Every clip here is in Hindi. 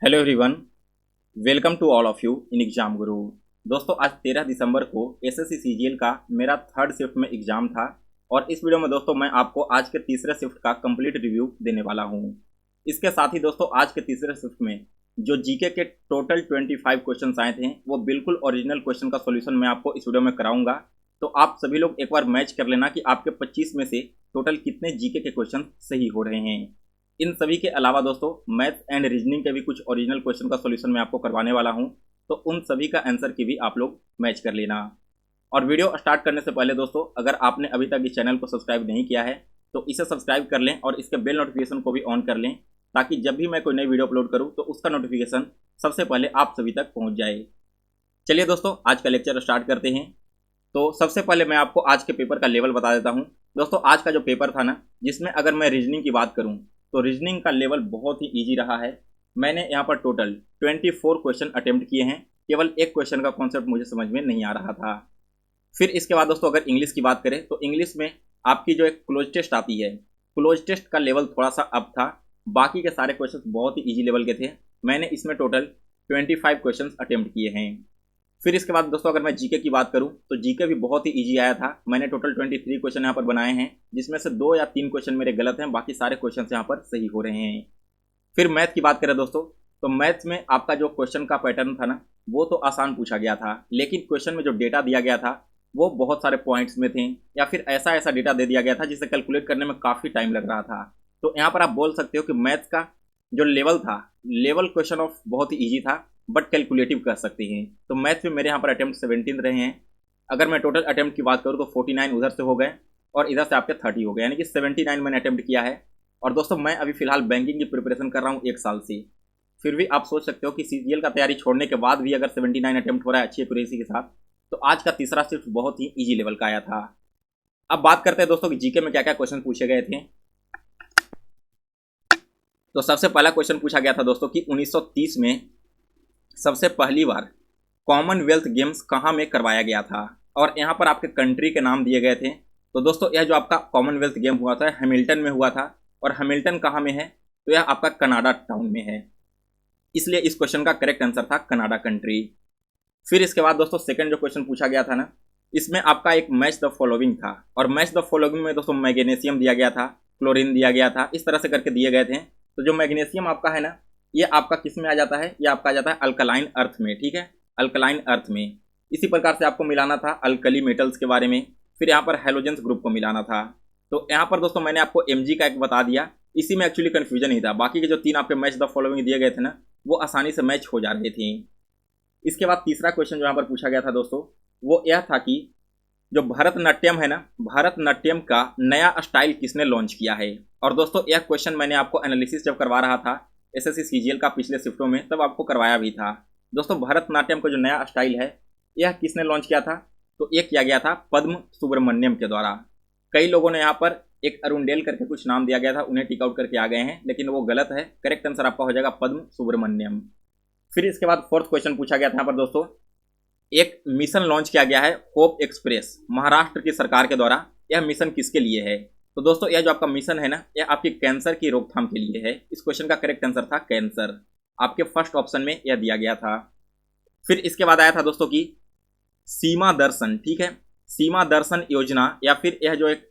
Hello everyone, welcome to all of you in exam Guru. दोस्तों आज 13 दिसंबर को एसएससी सीजीएल का मेरा थर्ड शिफ्ट में एग्जाम था और इस वीडियो में दोस्तों मैं आपको आज के तीसरे शिफ्ट का कंप्लीट रिव्यू देने वाला हूं। इसके साथ ही दोस्तों आज के तीसरे शिफ्ट में जो जीके के टोटल 25 क्वेश्चन आए थे वो बिल्कुल ओरिजिनल क्वेश्चन का सोल्यूशन मैं आपको इस वीडियो में कराऊंगा। तो आप सभी लोग एक बार मैच कर लेना कि आपके 25 में से टोटल कितने जीके के क्वेश्चन सही हो रहे हैं। इन सभी के अलावा दोस्तों मैथ एंड रीजनिंग के भी कुछ ओरिजिनल क्वेश्चन का सॉल्यूशन मैं आपको करवाने वाला हूं, तो उन सभी का आंसर की भी आप लोग मैच कर लेना। और वीडियो स्टार्ट करने से पहले दोस्तों अगर आपने अभी तक इस चैनल को सब्सक्राइब नहीं किया है तो इसे सब्सक्राइब कर लें और इसके बेल नोटिफिकेशन को भी ऑन कर लें ताकि जब भी मैं कोई नई वीडियो अपलोड करूँ तो उसका नोटिफिकेशन सबसे पहले आप सभी तक पहुँच जाए। चलिए दोस्तों आज का लेक्चर स्टार्ट करते हैं। तो सबसे पहले मैं आपको आज के पेपर का लेवल बता देता हूँ। दोस्तों आज का जो पेपर था ना, जिसमें अगर मैं रीजनिंग की बात करूँ तो रीजनिंग का लेवल बहुत ही इजी रहा है। मैंने यहाँ पर टोटल 24 क्वेश्चन अटेम्प्ट किए हैं, केवल एक क्वेश्चन का कॉन्सेप्ट मुझे समझ में नहीं आ रहा था। फिर इसके बाद दोस्तों अगर इंग्लिश की बात करें तो इंग्लिश में आपकी जो एक क्लोज टेस्ट आती है, क्लोज टेस्ट का लेवल थोड़ा सा अप था, बाकी के सारे क्वेश्चन बहुत ही ईजी लेवल के थे। मैंने इसमें टोटल 25 क्वेश्चन अटेम्प्ट किए हैं। फिर इसके बाद दोस्तों अगर मैं जीके की बात करूं तो जीके भी बहुत ही इजी आया था। मैंने टोटल 23 क्वेश्चन यहाँ पर बनाए हैं, जिसमें से 2 या 3 क्वेश्चन मेरे गलत हैं, बाकी सारे क्वेश्चन यहाँ पर सही हो रहे हैं। फिर मैथ की बात करें दोस्तों तो मैथ्स में आपका जो क्वेश्चन का पैटर्न था ना वो तो आसान पूछा गया था, लेकिन क्वेश्चन में जो डेटा दिया गया था वो बहुत सारे पॉइंट्स में थे या फिर ऐसा ऐसा डेटा दे दिया गया था जिसे कैलकुलेट करने में काफ़ी टाइम लग रहा था। तो यहाँ पर आप बोल सकते हो कि मैथ्स का जो लेवल था, लेवल क्वेश्चन ऑफ बहुत ही ईजी था बट कैलकुलेटिव कर सकते हैं। तो मैथ में मेरे यहाँ पर अटेम्प्ट 17 रहे हैं। अगर मैं टोटल अटेम्प्ट की बात करूँ तो 49 उधर से हो गए और इधर से आपके 30 हो गए, यानी कि 79 मैंने अटेम्प्ट किया है। और दोस्तों मैं अभी फिलहाल बैंकिंग की प्रिपरेशन कर रहा हूँ 1 साल से। फिर भी आप सोच सकते हो कि सीजीएल का तैयारी छोड़ने के बाद भी अगर 79 अटेम्प्ट हो रहा है अच्छी एक्यूरेसी के साथ, तो आज का तीसरा सिर्फ बहुत ही ईजी लेवल का आया था। अब बात करते हैं दोस्तों कि जीके में क्या क्या क्वेश्चन पूछे गए थे। तो सबसे पहला क्वेश्चन पूछा गया था दोस्तों कि 1930 में सबसे पहली बार कॉमनवेल्थ गेम्स कहाँ में करवाया गया था, और यहाँ पर आपके कंट्री के नाम दिए गए थे। तो दोस्तों यह जो आपका कॉमनवेल्थ गेम हुआ था हैमिल्टन में हुआ था, और हैमिल्टन कहाँ में है तो यह आपका कनाडा टाउन में है, इसलिए इस क्वेश्चन का करेक्ट आंसर था कनाडा कंट्री। फिर इसके बाद दोस्तों सेकंड जो क्वेश्चन पूछा गया था ना, इसमें आपका एक मैच द फॉलोइंग था, और मैच द फॉलोइंग में दोस्तों मैग्नीशियम दिया गया था, क्लोरीन दिया गया था, इस तरह से करके दिए गए थे। तो जो मैग्नीशियम आपका है ना, ये आपका किस में आ जाता है, ये आपका आ जाता है अल्कलाइन अर्थ में, ठीक है, अल्कलाइन अर्थ में। इसी प्रकार से आपको मिलाना था अल्कली मेटल्स के बारे में, फिर यहाँ पर हैलोजेंस ग्रुप को मिलाना था। तो यहाँ पर दोस्तों मैंने आपको Mg का एक बता दिया, इसी में एक्चुअली कन्फ्यूजन ही था, बाकी के जो 3 आपके मैच द फॉलोइंग दिए गए थे ना वो आसानी से मैच हो जा रहे थे। इसके बाद तीसरा क्वेश्चन जो यहाँ पर पूछा गया था दोस्तों वो यह था कि जो भरतनाट्यम है ना, भरतनाट्यम का नया स्टाइल किसने लॉन्च किया है। और दोस्तों यह क्वेश्चन मैंने आपको एनालिसिस जब करवा रहा था एसएससी सीजीएल का पिछले शिफ्टों में, तब आपको करवाया भी था। दोस्तों भरतनाट्यम का जो नया स्टाइल है यह किसने लॉन्च किया था, तो ये किया गया था पद्म सुब्रमण्यम के द्वारा। कई लोगों ने यहाँ पर एक अरुणडेल करके कुछ नाम दिया गया था, उन्हें टिक आउट करके आ गए हैं, लेकिन वो गलत है। करेक्ट आंसर आपका हो जाएगा पद्म सुब्रमण्यम। फिर इसके बाद फोर्थ क्वेश्चन पूछा गया था यहाँ पर दोस्तों, एक मिशन लॉन्च किया गया है होप एक्सप्रेस महाराष्ट्र की सरकार के द्वारा, यह मिशन किसके लिए है। तो दोस्तों यह जो आपका मिशन है ना, यह आपकी कैंसर की रोकथाम के लिए है। इस क्वेश्चन का करेक्ट आंसर था कैंसर, आपके फर्स्ट ऑप्शन में यह दिया गया था। फिर इसके बाद आया था दोस्तों की सीमा दर्शन, ठीक है, सीमा दर्शन योजना या फिर यह जो एक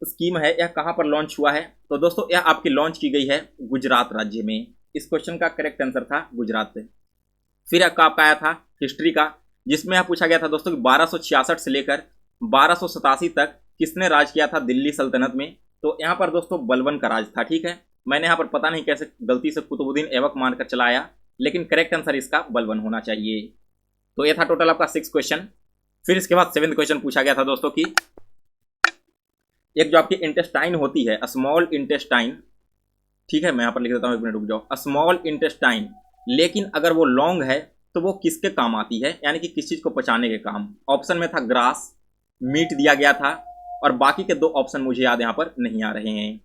स्कीम है यह कहाँ पर लॉन्च हुआ है। तो दोस्तों यह आपकी लॉन्च की गई है गुजरात राज्य में। इस क्वेश्चन का करेक्ट आंसर था गुजरात से। फिर आपका आया था हिस्ट्री का, जिसमें यह पूछा गया था दोस्तों कि 1266 से लेकर 1287 तक किसने राज किया था दिल्ली सल्तनत में। तो यहाँ पर दोस्तों बलबन का राज था, ठीक है। मैंने यहाँ पर पता नहीं कैसे गलती से कुतुबुद्दीन ऐबक मानकर चला आया, लेकिन करेक्ट आंसर इसका बलबन होना चाहिए। तो यह था टोटल आपका 6 क्वेश्चन। फिर इसके बाद 7th क्वेश्चन पूछा गया था दोस्तों की एक जो आपकी इंटेस्टाइन होती है, स्मॉल इंटेस्टाइन, ठीक है, मैं यहाँ पर लिख देता हूँ, 1 मिनट रुक जाओ, स्मॉल इंटेस्टाइन, लेकिन अगर वो लॉन्ग है तो वो किसके काम आती है, यानी कि किस चीज़ को पचाने के काम। ऑप्शन में था ग्रास, मीट दिया गया था, और बाकी के 2 ऑप्शन मुझे याद यहाँ पर नहीं आ रहे हैं।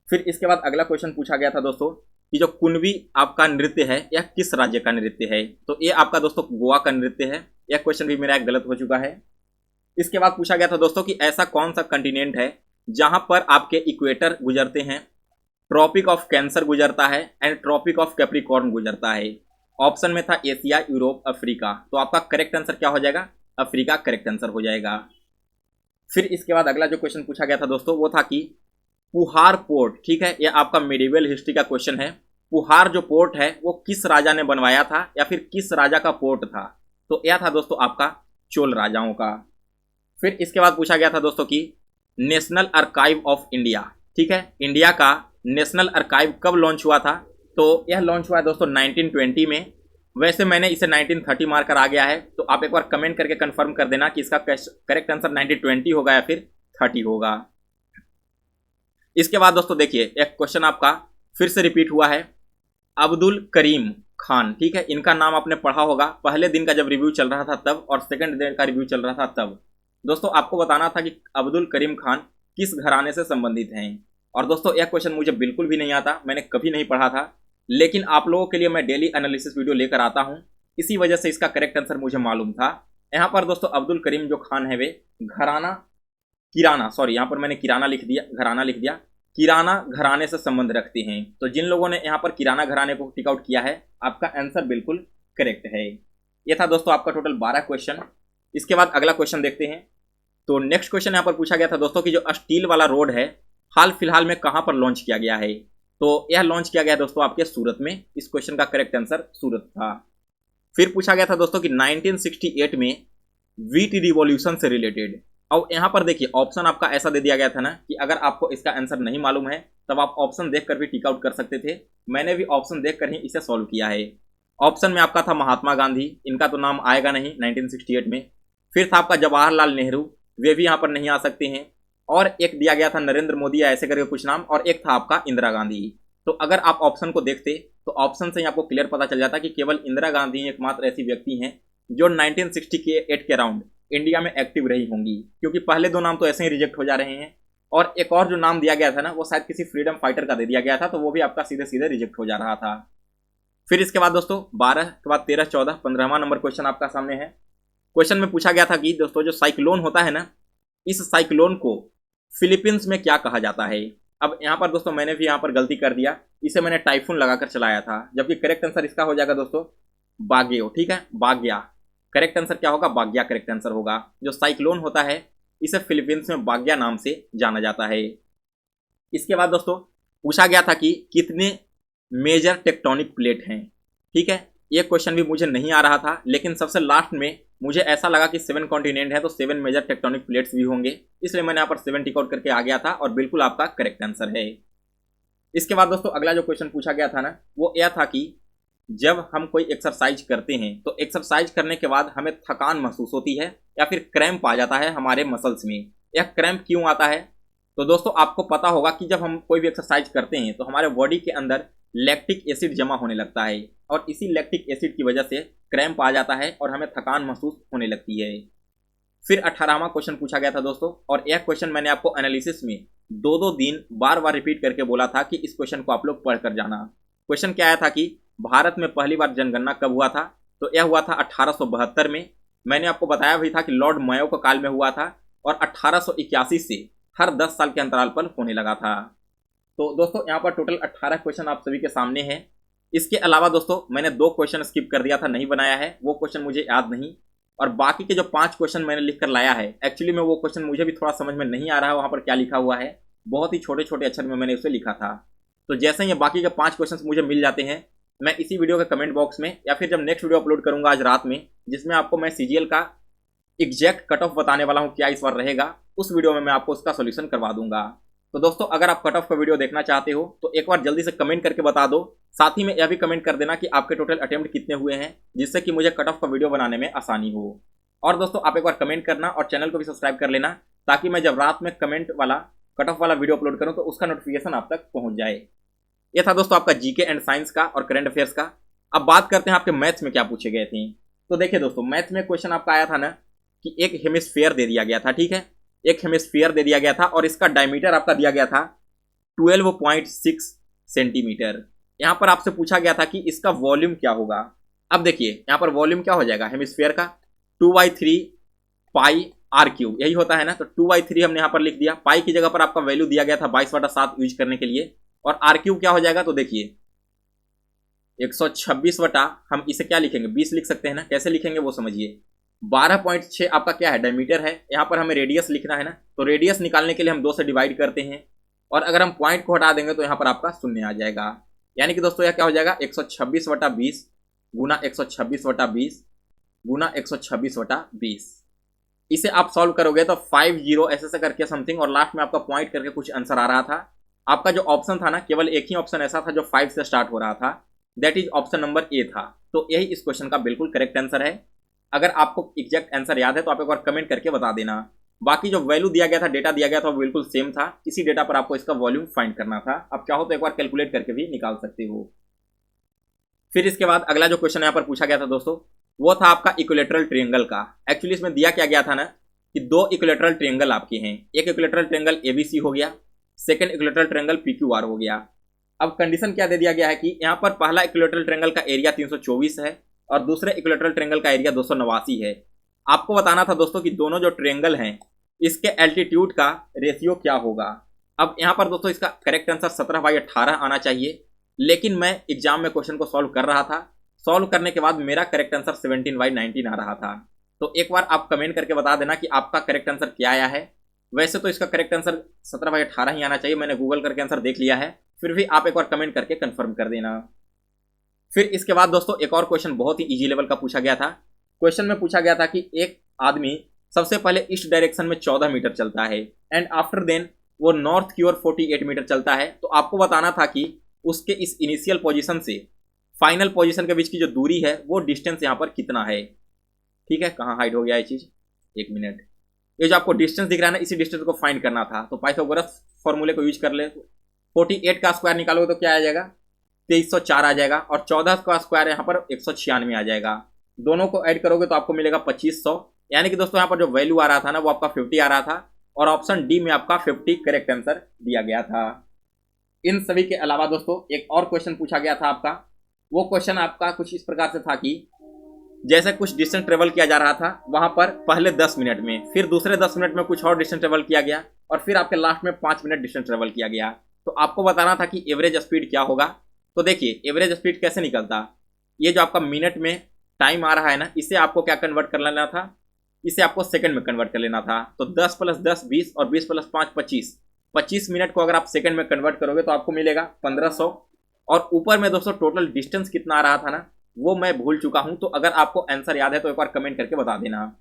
फिर इसके बाद अगला क्वेश्चन पूछा गया था दोस्तों कि जो कुणबी आपका नृत्य है यह किस राज्य का नृत्य है। तो ये आपका दोस्तों गोवा का नृत्य है। यह क्वेश्चन भी मेरा एक गलत हो चुका है। इसके बाद पूछा गया था दोस्तों कि ऐसा कौन सा कंटिनेंट है जहाँ पर आपके इक्वेटर गुजरते हैं ट्रॉपिक ऑफ कैंसर गुजरता है एंड ट्रॉपिक ऑफ कैप्रिकॉर्न गुजरता है। ऑप्शन में था एशिया, यूरोप, अफ्रीका। तो आपका करेक्ट आंसर क्या हो जाएगा? अफ्रीका करेक्ट आंसर हो जाएगा। फिर इसके बाद अगला जो क्वेश्चन पूछा गया था दोस्तों वो था कि पुहार पोर्ट, ठीक है, यह आपका मेडिवल हिस्ट्री का क्वेश्चन है। पुहार जो पोर्ट है वो किस राजा ने बनवाया था या फिर किस राजा का पोर्ट था? तो यह था दोस्तों आपका चोल राजाओं का। फिर इसके बाद पूछा गया था दोस्तों कि नेशनल आर्काइव ऑफ इंडिया, ठीक है, इंडिया का नेशनल आर्काइव कब लॉन्च हुआ था? तो यह लॉन्च हुआ है दोस्तों 1920 में। वैसे मैंने इसे 1930 मारकर आ गया है, तो आप एक बार कमेंट करके कंफर्म कर देना कि इसका करेक्ट आंसर 1920 होगा या फिर 30 होगा। इसके बाद दोस्तों देखिए एक क्वेश्चन आपका फिर से रिपीट हुआ है, अब्दुल करीम खान, ठीक है, इनका नाम आपने पढ़ा होगा पहले दिन का जब रिव्यू चल रहा था तब, और सेकंड दिन का रिव्यू चल रहा था तब। दोस्तों आपको बताना था कि अब्दुल करीम खान किस घराने से संबंधित हैं। और दोस्तों यह क्वेश्चन मुझे बिल्कुल भी नहीं आता, मैंने कभी नहीं पढ़ा था, लेकिन आप लोगों के लिए मैं डेली एनालिसिस वीडियो लेकर आता हूं, इसी वजह से इसका करेक्ट आंसर मुझे मालूम था। यहाँ पर दोस्तों अब्दुल करीम जो खान है वे घराना किराना, सॉरी यहाँ पर मैंने किराना लिख दिया, घराना लिख दिया, किराना घराने से संबंध रखते हैं। तो जिन लोगों ने यहाँ पर किराना घराने को टिक आउट किया है, आपका आंसर बिल्कुल करेक्ट है। ये था दोस्तों आपका टोटल 12 क्वेश्चन। इसके बाद अगला क्वेश्चन देखते हैं। तो नेक्स्ट क्वेश्चन यहाँ पर पूछा गया था दोस्तों कि जो स्टील वाला रोड है हाल फिलहाल में कहाँ पर लॉन्च किया गया है? तो यह लॉन्च किया गया दोस्तों आपके सूरत में। इस क्वेश्चन का करेक्ट आंसर सूरत था। फिर पूछा गया था दोस्तों कि 1968 में व्हीट रिवॉल्यूशन से रिलेटेड, और यहाँ पर देखिए ऑप्शन आपका ऐसा दे दिया गया था ना कि अगर आपको इसका आंसर नहीं मालूम है तब आप ऑप्शन देखकर भी टिक आउट कर सकते थे। मैंने भी ऑप्शन देखकर ही इसे सॉल्व किया है। ऑप्शन में आपका था महात्मा गांधी, इनका तो नाम आएगा नहीं 1968 में। फिर था आपका जवाहरलाल नेहरू, वे भी यहाँ पर नहीं आ सकते हैं। और एक दिया गया था नरेंद्र मोदी या ऐसे करके कुछ नाम, और एक था आपका इंदिरा गांधी। तो अगर आप ऑप्शन को देखते तो ऑप्शन से ही आपको क्लियर पता चल जाता कि केवल इंदिरा गांधी एकमात्र ऐसी व्यक्ति हैं जो 1968 के अराउंड इंडिया में एक्टिव रही होंगी, क्योंकि पहले दो नाम तो ऐसे ही रिजेक्ट हो जा रहे हैं। और एक और जो नाम दिया गया था ना वो शायद किसी फ्रीडम फाइटर का दे दिया गया था, तो वो भी आपका सीधे सीधे रिजेक्ट हो जा रहा था। फिर इसके बाद दोस्तों 12 के बाद 13, 14, 15वां नंबर क्वेश्चन आपका सामने है। क्वेश्चन में पूछा गया था कि दोस्तों जो साइक्लोन होता है ना, इस साइक्लोन को फिलीपींस में क्या कहा जाता है? अब यहाँ पर दोस्तों मैंने भी यहाँ पर गलती कर दिया, इसे मैंने टाइफून लगाकर चलाया था, जबकि करेक्ट आंसर इसका हो जाएगा दोस्तों बाग्यो, ठीक है, बाग्या। करेक्ट आंसर क्या होगा? बाग्या करेक्ट आंसर होगा। जो साइक्लोन होता है इसे फिलीपींस में बाग्या नाम से जाना जाता है। इसके बाद दोस्तों पूछा गया था कि कितने मेजर टेक्टोनिक प्लेट हैं, ठीक है, ये क्वेश्चन भी मुझे नहीं आ रहा था, लेकिन सबसे लास्ट में मुझे ऐसा लगा कि 7 कॉन्टिनेंट है तो 7 मेजर टेक्टोनिक प्लेट्स भी होंगे, इसलिए मैंने यहाँ पर 7 टिक आउट करके आ गया था, और बिल्कुल आपका करेक्ट आंसर है। इसके बाद दोस्तों अगला जो क्वेश्चन पूछा गया था ना वो यह था कि जब हम कोई एक्सरसाइज करते हैं तो एक्सरसाइज करने के बाद हमें थकान महसूस होती है या फिर क्रैम्प आ जाता है हमारे मसल्स में। यह क्रैम्प क्यों आता है? तो दोस्तों आपको पता होगा कि जब हम कोई भी एक्सरसाइज करते हैं तो हमारे बॉडी के अंदर लैक्टिक एसिड जमा होने लगता है, और इसी लैक्टिक एसिड की वजह से क्रैम्प आ जाता है और हमें थकान महसूस होने लगती है। फिर 18वां क्वेश्चन पूछा गया था दोस्तों, और यह क्वेश्चन मैंने आपको एनालिसिस में 2-2 दिन बार बार रिपीट करके बोला था कि इस क्वेश्चन को आप लोग पढ़ कर जाना। क्वेश्चन क्या आया था कि भारत में पहली बार जनगणना कब हुआ था? तो यह हुआ था 1872 में। मैंने आपको बताया भी था कि लॉर्ड मायो के काल में हुआ था, और 1881 से हर 10 साल के अंतराल पर होने लगा था। तो दोस्तों यहाँ पर टोटल 18 क्वेश्चन आप सभी के सामने हैं। इसके अलावा दोस्तों मैंने 2 क्वेश्चन स्किप कर दिया था, नहीं बनाया है, वो क्वेश्चन मुझे याद नहीं, और बाकी के जो 5 क्वेश्चन मैंने लिख कर लाया है, एक्चुअली में वो क्वेश्चन मुझे भी थोड़ा समझ में नहीं आ रहा है वहाँ पर क्या लिखा हुआ है, बहुत ही छोटे छोटे अक्षर में मैंने उसे लिखा था। तो जैसे ही ये बाकी के 5 क्वेश्चन मुझे मिल जाते हैं, मैं इसी वीडियो के कमेंट बॉक्स में या फिर जब नेक्स्ट वीडियो अपलोड करूंगा आज रात में, जिसमें आपको मैं सीजीएल का एग्जैक्ट कट ऑफ बताने वाला हूँ क्या इस बार रहेगा, उस वीडियो में मैं आपको उसका सोल्यूशन करवा दूंगा। तो दोस्तों अगर आप कट ऑफ का वीडियो देखना चाहते हो तो एक बार जल्दी से कमेंट करके बता दो, साथ ही में यह भी कमेंट कर देना कि आपके टोटल अटेम्प्ट कितने हुए हैं, जिससे कि मुझे कट ऑफ का वीडियो बनाने में आसानी हो। और दोस्तों आप एक बार कमेंट करना और चैनल को भी सब्सक्राइब कर लेना, ताकि मैं जब रात में कमेंट वाला कट ऑफ वाला वीडियो अपलोड करूँ तो उसका नोटिफिकेशन आप तक पहुँच जाए। यह था दोस्तों आपका जीके एंड साइंस का और करंट अफेयर्स का। अब बात करते हैं आपके मैथ्स में क्या पूछे गए थे। तो देखिए दोस्तों मैथ्स में क्वेश्चन आपका आया था ना कि एक हेमिस्फीयर दे दिया गया था, ठीक है, एक हेमिस्फीयर दे दिया गया था और इसका डायमीटर आपका दिया गया था 12.6 सेंटीमीटर। यहाँ पर आपसे पूछा गया था कि इसका वॉल्यूम क्या होगा। अब देखिए यहाँ पर वॉल्यूम क्या हो जाएगा हेमिस्फीयर का, 2/3 पाई आर क्यूब, यही होता है ना। तो 2/3 हमने यहाँ पर लिख दिया, पाई की जगह पर आपका वैल्यू दिया गया था 22/7 यूज करने के लिए, और आर क्यूब क्या हो जाएगा, तो देखिए 126 वटा हम इसे क्या लिखेंगे, 20 लिख सकते हैं ना, कैसे लिखेंगे वो समझिए। 12.6 आपका क्या है, डायमीटर है। यहाँ पर हमें रेडियस लिखना है ना, तो रेडियस निकालने के लिए हम 2 से डिवाइड करते हैं, और अगर हम पॉइंट को हटा देंगे तो यहाँ पर आपका शून्य आ जाएगा। यानी कि दोस्तों यह क्या हो जाएगा, 126 वटा 20 गुना 126 वटा 20 गुना 126 वटा 20। इसे आप सॉल्व करोगे तो 50 ऐसे करके समथिंग, और लास्ट में आपका पॉइंट करके कुछ आंसर आ रहा था। आपका जो ऑप्शन था ना, केवल एक ही ऑप्शन ऐसा था जो 5 से स्टार्ट हो रहा था, that is option number A था। तो यही इस क्वेश्चन का बिल्कुल करेक्ट आंसर है। अगर आपको एग्जैक्ट आंसर याद है तो आप एक बार कमेंट करके बता देना। बाकी जो वैल्यू दिया गया था, डेटा दिया गया था, वो बिल्कुल सेम था। इसी डेटा पर आपको इसका वॉल्यूम फाइंड करना था। आप चाहो तो एक बार कैलकुलेट करके भी निकाल सकते हो। फिर इसके बाद अगला जो क्वेश्चन यहाँ पर पूछा गया था दोस्तों, वो था आपका इक्विलेटरल ट्रायंगल का। एक्चुअली इसमें दिया क्या गया था ना, कि 2 इक्विलेटरल ट्रायंगल आपके हैं। एक इक्विलेटरल ट्रायंगल एबीसी हो गया, सेकंड इक्विलेटरल ट्रायंगल पीक्यूआर हो गया। अब कंडीशन क्या दे दिया गया है कि यहाँ पर पहला इक्विलेटरल ट्रायंगल का एरिया 324 है और दूसरे इक्विलेटरल ट्रायंगल का एरिया 289 है। आपको बताना था दोस्तों कि दोनों जो ट्रायंगल हैं इसके एल्टीट्यूड का रेशियो क्या होगा। अब यहाँ पर दोस्तों इसका करेक्ट आंसर 17/18 आना चाहिए, लेकिन मैं एग्जाम में क्वेश्चन को सॉल्व कर रहा था। सॉल्व करने के बाद मेरा करेक्ट आंसर 17/19 आ रहा था। तो एक बार आप कमेंट करके बता देना कि आपका करेक्ट आंसर क्या आया है। वैसे तो इसका करेक्ट आंसर 17/18 ही आना चाहिए, मैंने गूगल करके आंसर देख लिया है, फिर भी आप एक बार कमेंट करके कंफर्म कर देना। फिर इसके बाद दोस्तों एक और क्वेश्चन बहुत ही इजी लेवल का पूछा गया था। क्वेश्चन में पूछा गया था कि एक आदमी सबसे पहले ईस्ट डायरेक्शन में 14 मीटर चलता है एंड आफ्टर देन वो नॉर्थ की ओर 48 मीटर चलता है। तो आपको बताना था कि उसके इस इनिशियल पोजीशन से फाइनल पोजीशन के बीच की जो दूरी है वो डिस्टेंस यहाँ पर कितना है। ठीक है, कहाँ हाइड हो गया ये चीज, एक मिनट। ये जो आपको डिस्टेंस दिख रहा है ना, इसी डिस्टेंस को फाइंड करना था। तो पाइथागोरस फॉर्मूले को यूज कर ले। 48 का स्क्वायर निकालोगे तो क्या आ जाएगा, 2304 आ जाएगा, और 14 का स्क्वायर यहाँ पर 196 आ जाएगा। दोनों को ऐड करोगे तो आपको मिलेगा 2500। यानी कि दोस्तों यहाँ पर जो वैल्यू आ रहा था ना, वो आपका 50 आ रहा था, और ऑप्शन डी में आपका 50 करेक्ट आंसर दिया गया था। इन सभी के अलावा दोस्तों एक और क्वेश्चन पूछा गया था आपका। वो क्वेश्चन आपका कुछ इस प्रकार से था कि जैसे कुछ डिस्टेंस ट्रेवल किया जा रहा था वहां पर पहले 10 मिनट में, फिर दूसरे 10 मिनट में कुछ और डिस्टेंस ट्रेवल किया गया, और फिर आपके लास्ट में 5 मिनट डिस्टेंस ट्रेवल किया गया। तो आपको बताना था कि एवरेज स्पीड क्या होगा। तो देखिए एवरेज स्पीड कैसे निकलता, ये जो आपका मिनट में टाइम आ रहा है ना, इसे आपको क्या कन्वर्ट कर लेना था, इसे आपको सेकंड में कन्वर्ट कर लेना था। तो 10 + 10 20 और 20 + 5 25। 25 मिनट को अगर आप सेकंड में कन्वर्ट करोगे तो आपको मिलेगा 1500। और ऊपर में दोस्तों टोटल डिस्टेंस कितना आ रहा था ना, वो मैं भूल चुका हूं। तो अगर आपको आंसर याद है तो एक बार कमेंट करके बता देना।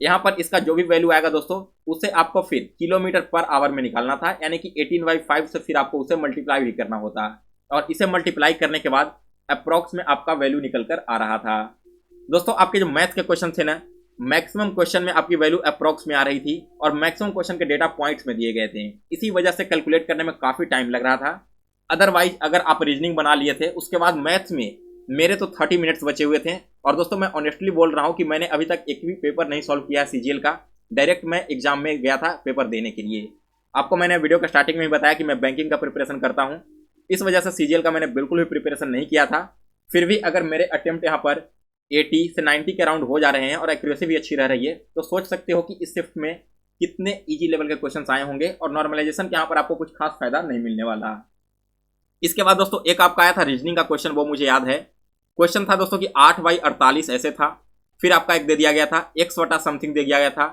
यहाँ पर इसका जो भी वैल्यू आएगा दोस्तों, उसे आपको फिर किलोमीटर पर आवर में निकालना था। यानी कि 18/5 से फिर आपको उसे मल्टीप्लाई भी करना होता, और इसे मल्टीप्लाई करने के बाद अप्रॉक्स में आपका वैल्यू निकल कर आ रहा था। दोस्तों आपके जो मैथ के क्वेश्चन थे ना, मैक्सिमम क्वेश्चन में आपकी वैल्यू अप्रॉक्स में आ रही थी, और मैक्सिमम क्वेश्चन के डेटा पॉइंट्स में दिए गए थे। इसी वजह से कैलकुलेट करने में काफ़ी टाइम लग रहा था। अदरवाइज अगर आप रीजनिंग बना लिए थे, उसके बाद मैथ्स में मेरे तो 30 मिनट्स बचे हुए थे। और दोस्तों मैं ऑनेस्टली बोल रहा हूँ कि मैंने अभी तक एक भी पेपर नहीं सॉल्व किया है सीजीएल का। डायरेक्ट मैं एग्जाम में गया था पेपर देने के लिए। आपको मैंने वीडियो के स्टार्टिंग में ही बताया कि मैं बैंकिंग का प्रिपरेशन करता हूँ, इस वजह से सीजीएल का मैंने बिल्कुल भी प्रिपरेशन नहीं किया था। फिर भी अगर मेरे अटेम्प्ट यहाँ पर 80 से 90 के अराउंड हो जा रहे हैं और एक्यूरेसी भी अच्छी रह रही है, तो सोच सकते हो कि इस शिफ्ट में कितने ईजी लेवल के क्वेश्चन आए होंगे, और नॉर्मलाइजेशन के यहाँ पर आपको कुछ खास फायदा नहीं मिलने वाला। इसके बाद दोस्तों एक आपका आया था रीजनिंग का क्वेश्चन, वो मुझे याद है। क्वेश्चन था दोस्तों कि 8/48 ऐसे था। फिर आपका एक दे दिया गया था x वटा समथिंग दे दिया गया था,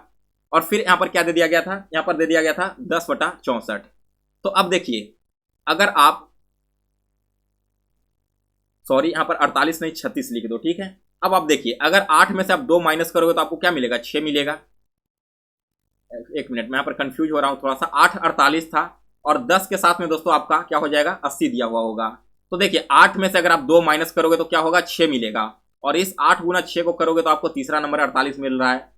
और फिर यहाँ पर क्या दे दिया गया था, यहाँ पर दे दिया गया था 10/64। तो अब देखिए अगर आप सॉरी यहाँ पर 48 नहीं 36 लिख दो, ठीक है। अब आप देखिए अगर 8 में से आप 2 माइनस करोगे तो आपको क्या मिलेगा, 6 मिलेगा। एक मिनट, मैं यहाँ पर कंफ्यूज हो रहा हूँ थोड़ा सा। 8/48 था, और 10 के साथ में दोस्तों आपका क्या हो जाएगा, 80 दिया हुआ होगा। तो देखिए 8 में से अगर आप 2 माइनस करोगे तो क्या होगा, 6 मिलेगा, और इस 8 गुना 6 को करोगे तो आपको तीसरा नंबर 48 मिल रहा है।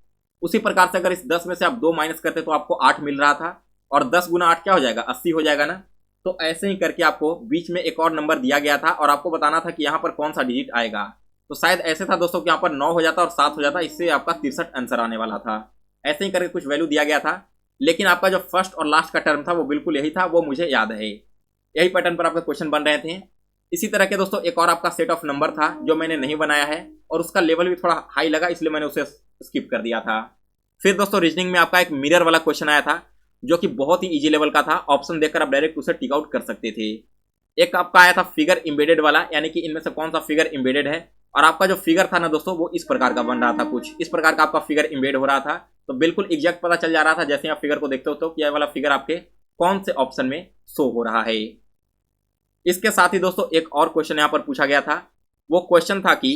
उसी प्रकार से अगर इस 10 में से आप 2 माइनस करते तो आपको 8 मिल रहा था, और 10 गुना 8 क्या हो जाएगा, 80 हो जाएगा ना। तो ऐसे ही करके आपको बीच में एक और नंबर दिया गया था, और आपको बताना था कि यहाँ पर कौन सा डिजिट आएगा। तो शायद ऐसे था दोस्तों कि यहाँ पर 9 हो जाता और 7 हो जाता, इससे आपका 63 आंसर आने वाला था। ऐसे ही करके कुछ वैल्यू दिया गया था, लेकिन आपका जो फर्स्ट और लास्ट का टर्म था वो बिल्कुल यही था, वो मुझे याद है। यही पैटर्न पर आपके क्वेश्चन बन रहे थे। इसी तरह के दोस्तों एक और आपका सेट ऑफ नंबर था जो मैंने नहीं बनाया है, और उसका लेवल भी थोड़ा हाई लगा, इसलिए मैंने उसे स्किप कर दिया था। फिर दोस्तों रीजनिंग में आपका एक मिरर वाला क्वेश्चन आया था, जो कि बहुत ही इजी लेवल का था। ऑप्शन देखकर आप डायरेक्ट उसे टिक आउट कर सकते थे। एक आपका आया था फिगर इम्बेडेड वाला, यानी कि इनमें से कौन सा फिगर इम्बेडेड है। और आपका जो फिगर था ना दोस्तों वो इस प्रकार का बन रहा था, कुछ इस प्रकार का आपका फिगर इम्बेड हो रहा था। तो बिल्कुल एग्जैक्ट पता चल जा रहा था जैसे आप फिगर को देखते हो तो कि यह वाला फिगर आपके कौन से ऑप्शन में शो हो रहा है। इसके साथ ही दोस्तों एक और क्वेश्चन यहाँ पर पूछा गया था। वो क्वेश्चन था कि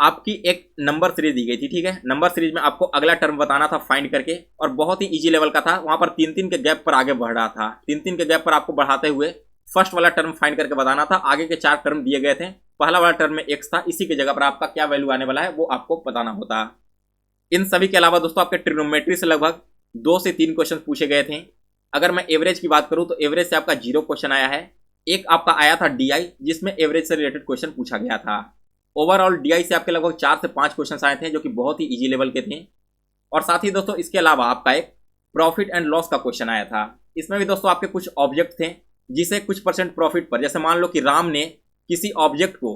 आपकी एक नंबर सीरीज दी गई थी, ठीक है। नंबर सीरीज में आपको अगला टर्म बताना था फाइंड करके, और बहुत ही इजी लेवल का था। वहां पर 3-3 के गैप पर आगे बढ़ रहा था, 3-3 के गैप पर आपको बढ़ाते हुए फर्स्ट वाला टर्म फाइंड करके बताना था। आगे के 4 टर्म दिए गए थे, पहला वाला टर्म में x था, इसी की जगह पर आपका क्या वैल्यू आने वाला है वो आपको बताना होता। इन सभी के अलावा दोस्तों आपके ट्रिग्नोमेट्री से लगभग 2 से 3 क्वेश्चन पूछे गए थे। अगर मैं एवरेज की बात करूं तो एवरेज से आपका 0 क्वेश्चन आया है। एक आपका आया था DI जिसमें एवरेज से रिलेटेड क्वेश्चन पूछा गया था। ओवरऑल DI से आपके लगभग 4 से 5 क्वेश्चन आए थे जो कि बहुत ही इजी लेवल के थे। और साथ ही दोस्तों इसके अलावा आपका एक प्रॉफिट एंड लॉस का क्वेश्चन आया था। इसमें भी दोस्तों आपके कुछ ऑब्जेक्ट थे जिसे कुछ % प्रॉफिट पर, जैसे मान लो कि राम ने किसी ऑब्जेक्ट को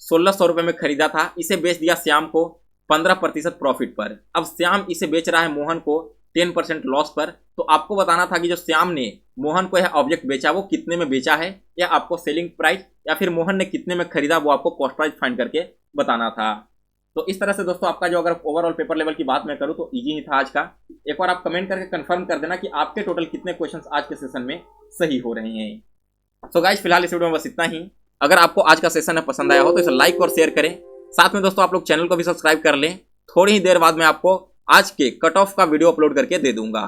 1600 रुपये में खरीदा था, इसे बेच दिया श्याम को 15% प्रॉफिट पर। अब श्याम इसे बेच रहा है मोहन को 10% लॉस पर। तो आपको बताना था कि जो श्याम ने मोहन को यह ऑब्जेक्ट बेचा वो कितने में बेचा है, या आपको सेलिंग प्राइस, या फिर मोहन ने कितने में खरीदा वो आपको कॉस्ट प्राइस फाइंड करके बताना था। तो इस तरह से दोस्तों आपका जो, अगर ओवरऑल पेपर लेवल की बात मैं करूं तो इजी ही था आज का। एक बार आप कमेंट करके कंफर्म कर देना कि आपके टोटल कितने क्वेश्चंस आज के सेशन में सही हो रहे हैं। सो गाइस फिलहाल इस वीडियो में बस इतना ही। अगर आपको आज का सेशन पसंद आया हो तो इसे लाइक और शेयर करें। साथ में दोस्तों आप लोग चैनल को भी सब्सक्राइब कर लें। थोड़ी ही देर बाद मैं आपको आज के कट ऑफ का वीडियो अपलोड करके दे दूंगा।